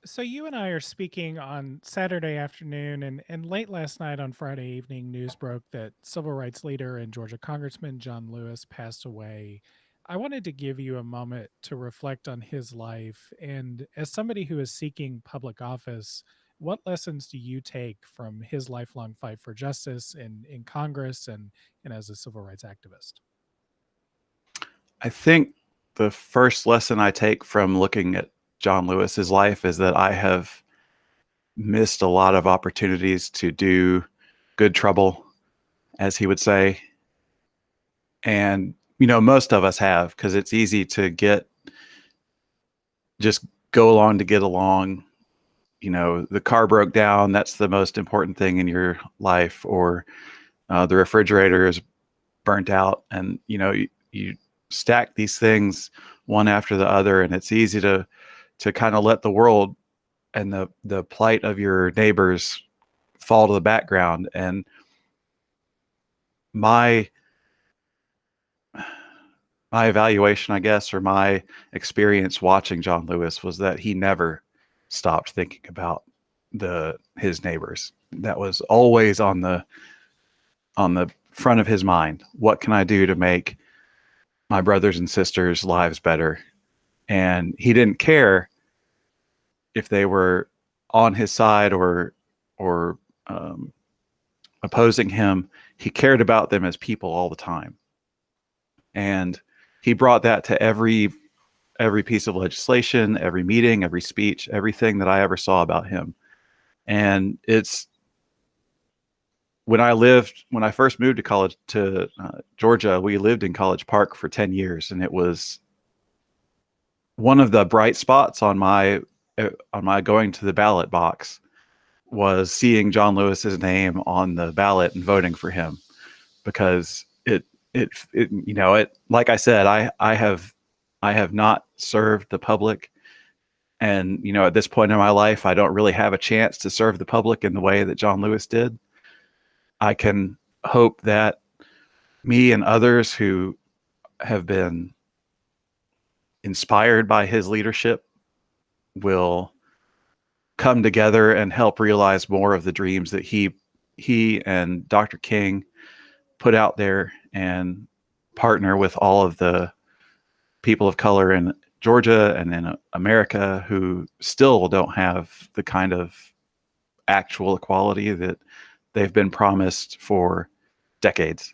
So you and I are speaking on Saturday afternoon, and late last night on Friday evening, news broke that civil rights leader and Georgia Congressman John Lewis passed away. I wanted to give you a moment to reflect on his life, and as somebody who is seeking public office, what lessons do you take from his lifelong fight for justice in Congress and as a civil rights activist? I think the first lesson I take from looking at John Lewis's life is that I have missed a lot of opportunities to do good trouble, as he would say. And, most of us have, because it's easy to just go along to get along. The car broke down. That's the most important thing in your life. Or the refrigerator is burnt out. And, you stack these things one after the other. And it's easy to kind of let the world and the plight of your neighbors fall to the background. And my my evaluation, I guess, or my experience watching John Lewis was that he never stopped thinking about his neighbors. That was always on the front of his mind. What can I do to make my brothers and sisters' lives better? And he didn't care if they were on his side or opposing him. He cared about them as people all the time, and he brought that to every piece of legislation, every meeting, every speech, everything that I ever saw about him. And it's when I first moved to college to Georgia, we lived in College Park for 10 years, and it was one of the bright spots on my going to the ballot box was seeing John Lewis's name on the ballot and voting for him, because it like I said, I have not served the public, and at this point in my life I don't really have a chance to serve the public in the way that John Lewis did. I can hope that me and others who have been inspired by his leadership will come together and help realize more of the dreams that he and Dr. King put out there, and partner with all of the people of color in Georgia and in America who still don't have the kind of actual equality that they've been promised for decades.